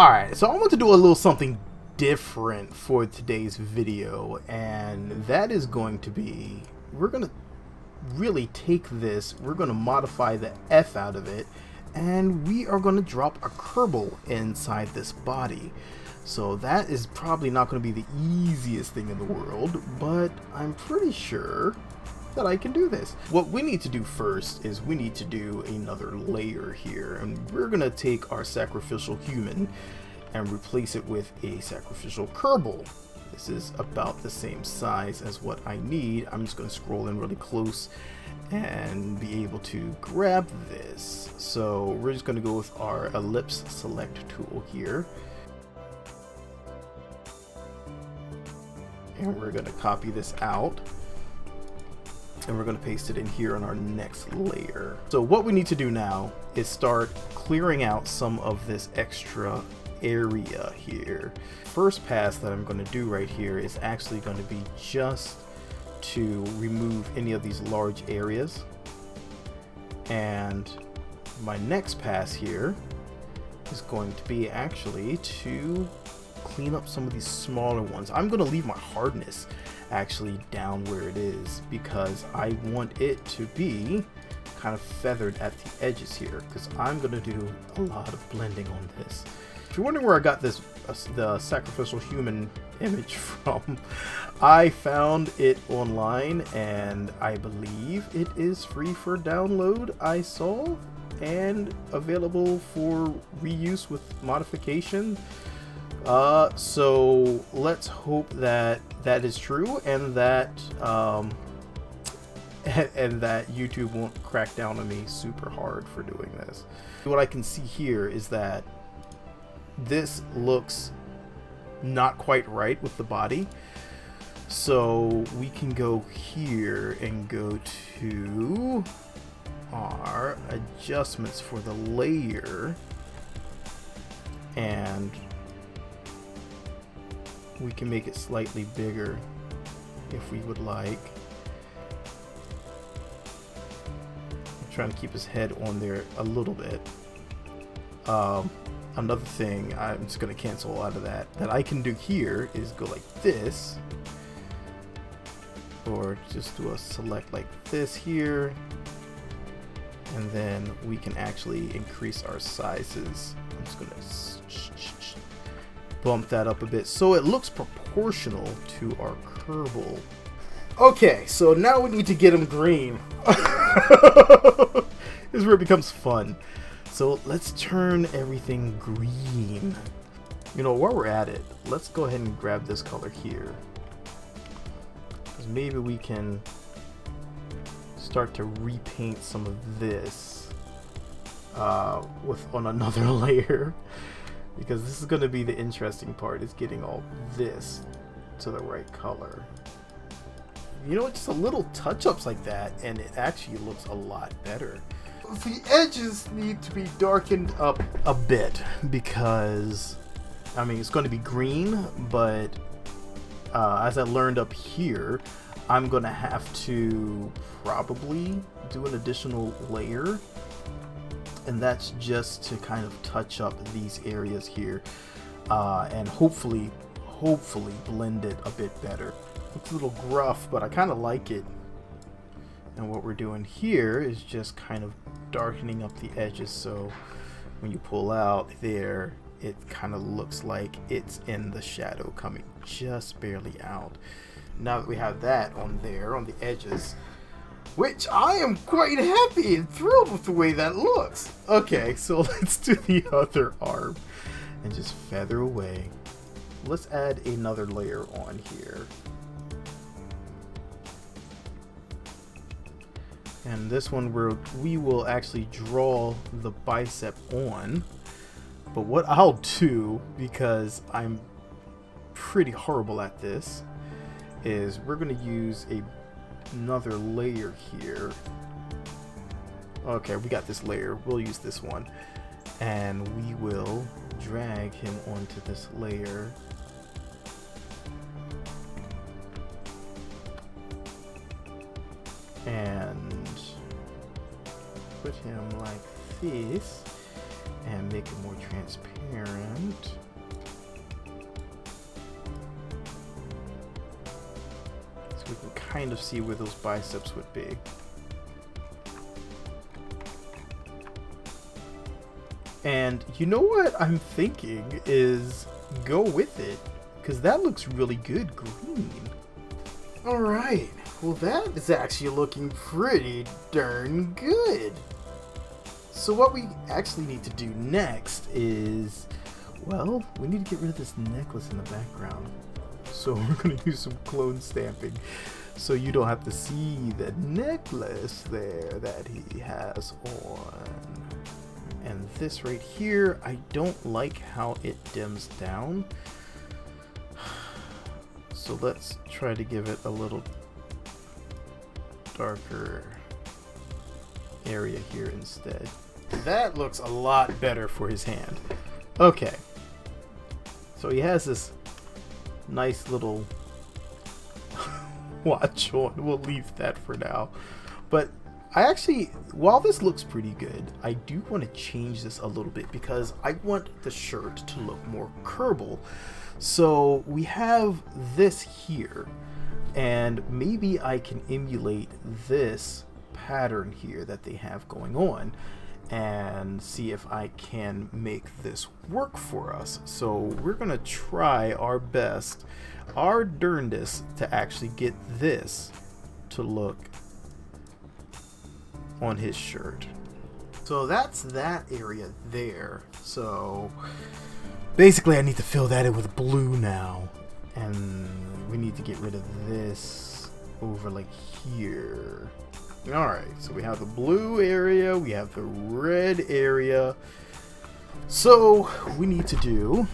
Alright, so I want to do a little something different for today's video, and that is going to be, we're going to really take this, we're going to modify the F out of it, and we are going to drop a Kerbal inside this body. So that is probably not going to be the easiest thing in the world, but I'm pretty sure that I can do this. What we need to do first is we need to do another layer here, and we're going to take our sacrificial human and replace it with a sacrificial Kerbal. This is about the same size as what I need. I'm just going to scroll in really close and be able to grab this. So we're just going to go with our ellipse select tool here. And we're going to copy this out. And we're going to paste it in here on our next layer. So what we need to do now is start clearing out some of this extra area here. First pass that I'm going to do right here is actually going to be just to remove any of these large areas. And my next pass here is going to be actually to clean up some of these smaller ones. I'm going to leave my hardness actually down where it is because I want it to be kind of feathered at the edges here, because I'm going to do a lot of blending on this. If you're wondering where I got this the sacrificial human image from, I found it online and I believe it is free for download, I saw, and available for reuse with modification. So let's hope that that is true, and that and that YouTube won't crack down on me super hard for doing this. What I can see here is that this looks not quite right with the body, so we can go here and go to our adjustments for the layer, and we can make it slightly bigger if we would like. I'm trying to keep his head on there a little bit. Another thing, I'm just going to cancel out of that I can do here is go like this, or just do a select like this here, and then we can actually increase our sizes. I'm just going to bump that up a bit so it looks proportional to our Kerbal. Okay, so now we need to get him green. This is where it becomes fun. So let's turn everything green. You know, while we're at it, let's go ahead and grab this color here, because maybe we can start to repaint some of this on another layer. Because this is going to be the interesting part, is getting all this to the right color. You know, just a little touch-ups like that, and it actually looks a lot better. The edges need to be darkened up a bit, because, I mean, it's going to be green, but as I learned up here, I'm going to have to probably do an additional layer. And that's just to kind of touch up these areas here, and hopefully blend it a bit better. It's a little gruff, but I kind of like it. And what we're doing here is just kind of darkening up the edges, so when you pull out there, it kind of looks like it's in the shadow, coming just barely out. Now that we have that on there on the edges, which I am quite happy and thrilled with the way that looks. Okay, so let's do the other arm and just feather away. Let's add another layer on here. And this one we will actually draw the bicep on. But what I'll do, because I'm pretty horrible at this, is we're going to use another layer here. Okay, we got this layer. We'll use this one, and we will drag him onto this layer. And put him like this, and make it more transparent. So we can kind of see where those biceps would be. And you know what I'm thinking is go with it, because that looks really good green. Alright, well that is actually looking pretty darn good. So what we actually need to do next is, well, we need to get rid of this necklace in the background. So we're going to use some clone stamping so you don't have to see the necklace there that he has on. And this right here, I don't like how it dims down. So let's try to give it a little darker area here instead. That looks a lot better for his hand. Okay. So he has this nice little watch on. We'll leave that for now. But I actually, while this looks pretty good, I do want to change this a little bit because I want the shirt to look more Kerbal. So we have this here, and maybe I can emulate this pattern here that they have going on and see if I can make this work for us. So we're gonna try our best, our darndest, to actually get this to look on his shirt. So that's that area there. So basically I need to fill that in with blue now, and we need to get rid of this over like here. Alright, so we have the blue area, we have the red area. So we need to do,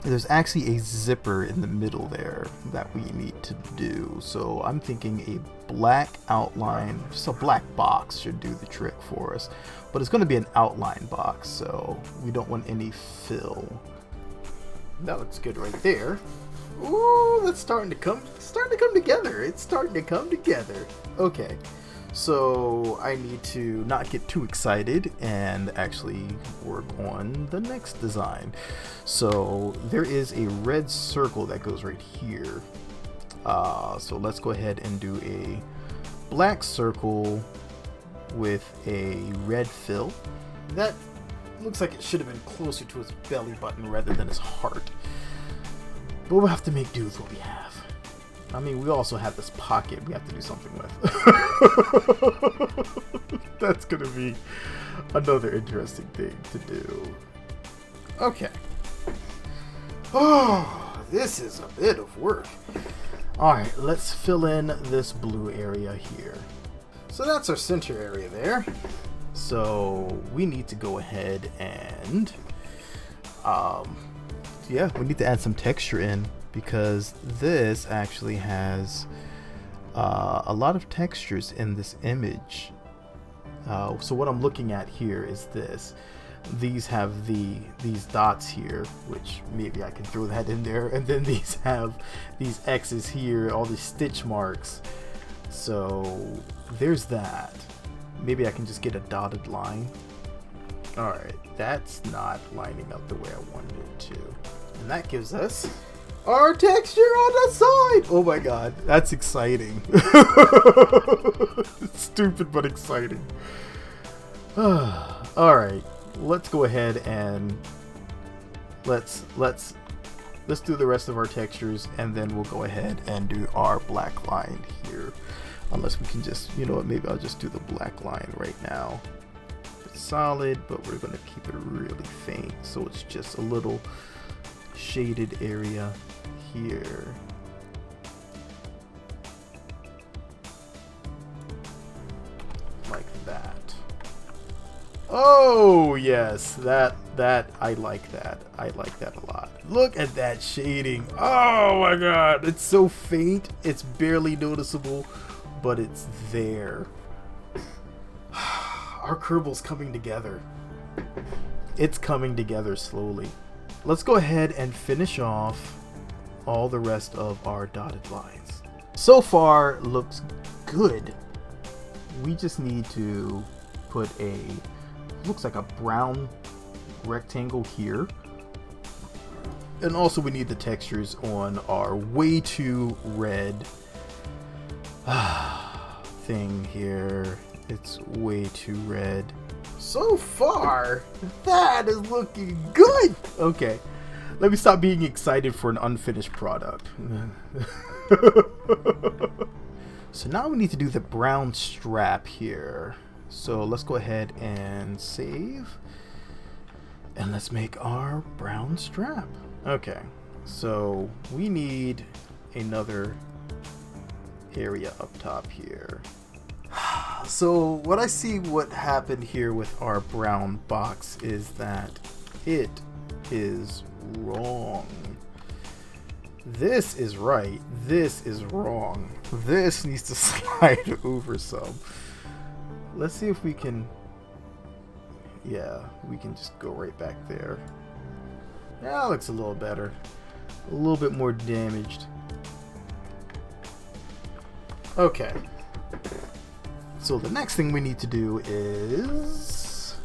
there's actually a zipper in the middle there that we need to do. So I'm thinking a black outline, just a black box should do the trick for us. But it's going to be an outline box, so we don't want any fill. That looks good right there. Ooh, that's starting to come together. It's starting to come together. Okay. So I need to not get too excited and actually work on the next design. So there is a red circle that goes right here. So let's go ahead and do a black circle with a red fill. That looks like it should have been closer to his belly button rather than his heart. But we'll have to make do with what we have. I mean, we also have this pocket we have to do something with. That's going to be another interesting thing to do. Okay. Oh, this is a bit of work. Alright, let's fill in this blue area here. So that's our center area there. So we need to go ahead and, yeah, we need to add some texture in, because this actually has a lot of textures in this image. So what I'm looking at here is this. These have these dots here, which maybe I can throw that in there, and then these have these X's here, all these stitch marks. So there's that. Maybe I can just get a dotted line. Alright, that's not lining up the way I wanted it to. And that gives us our texture on the side. Oh my god, that's exciting. It's stupid but exciting. Alright, let's go ahead and let's do the rest of our textures, and then we'll go ahead and do our black line here. Unless we can just, you know what, maybe I'll just do the black line right now. It's solid, but we're going to keep it really faint, so it's just a little shaded area here. Like that. Oh yes, that I like that. I like that a lot. Look at that shading. Oh my god, it's so faint, it's barely noticeable, but it's there. Our Kerbal's coming together. It's coming together slowly. Let's go ahead and finish off all the rest of our dotted lines. So far, looks good. We just need to put a, looks like a brown rectangle here. And also we need the textures on our way too red thing here. It's way too red. So far, that is looking good. Okay, let me stop being excited for an unfinished product. So now we need to do the brown strap here. So let's go ahead and save. And let's make our brown strap. Okay, so we need another area up top here. So what I see what happened here with our brown box is that it is wrong. This is right. This is wrong. This needs to slide over some. Let's see if we can... Yeah, we can just go right back there. Yeah, that looks a little better. A little bit more damaged. Okay. So the next thing we need to do is...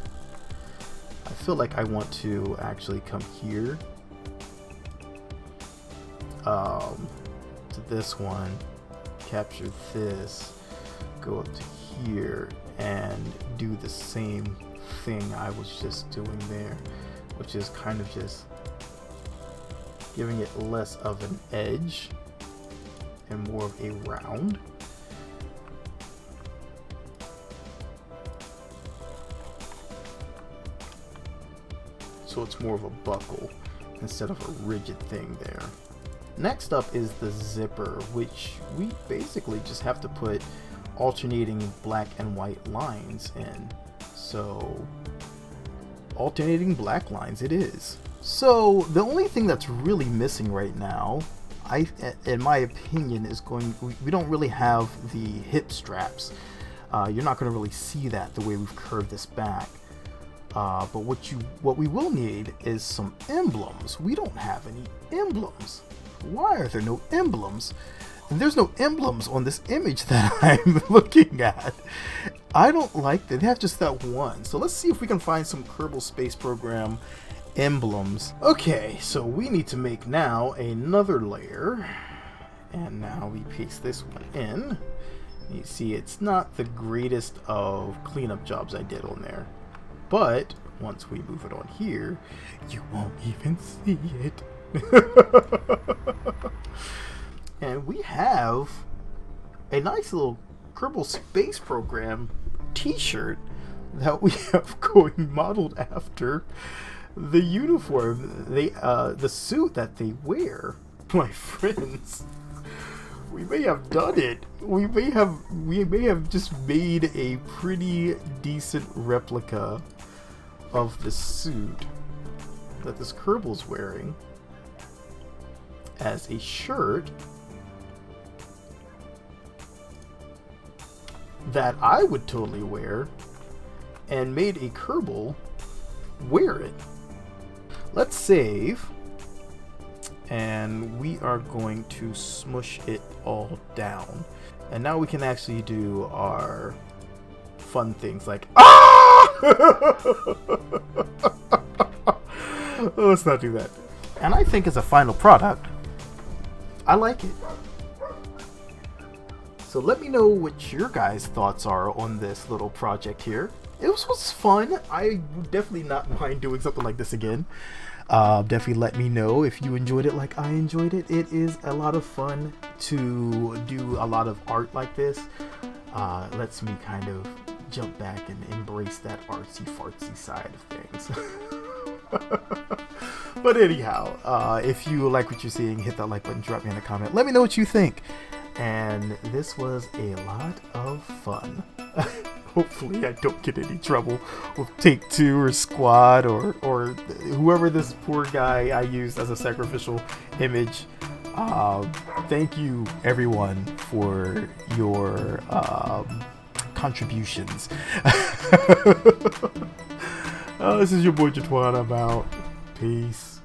I feel like I want to actually come here. To this one. Capture this. Go up to here. And do the same thing I was just doing there. Which is kind of just giving it less of an edge and more of a round. So it's more of a buckle instead of a rigid thing there. Next up is the zipper, which we basically just have to put alternating black and white lines in. So alternating black lines it is. So the only thing that's really missing right now, in my opinion, is we don't really have the hip straps. You're not going to really see that the way we've curved this back. But what we will need is some emblems. We don't have any emblems. Why are there no emblems? And there's no emblems on this image that I'm looking at. I don't like that. They have just that one. So let's see if we can find some Kerbal Space Program emblems. Okay, so we need to make now another layer. And now we paste this one in. You see, it's not the greatest of cleanup jobs I did on there. But once we move it on here, you won't even see it. And we have a nice little Kerbal Space Program t-shirt that we have going modeled after the uniform, the suit that they wear. My friends, we may have done it. We may have just made a pretty decent replica of the suit that this Kerbal's wearing as a shirt that I would totally wear, and made a Kerbal wear it. Let's save, and we are going to smush it all down. And now we can actually do our fun things like let's not do that. And I think as a final product, I like it. So let me know what your guys' thoughts are on this little project here. It was fun. I would definitely not mind doing something like this again. Definitely let me know if you enjoyed it like I enjoyed it. It is a lot of fun to do a lot of art like this. Lets me kind of jump back and embrace that artsy-fartsy side of things. But anyhow, if you like what you're seeing, hit that like button, drop me in a comment. Let me know what you think. And this was a lot of fun. Hopefully I don't get any trouble with Take Two or Squad or whoever this poor guy I used as a sacrificial image. Thank you everyone for your contributions. This is your boy Jatwan. I'm out. Peace.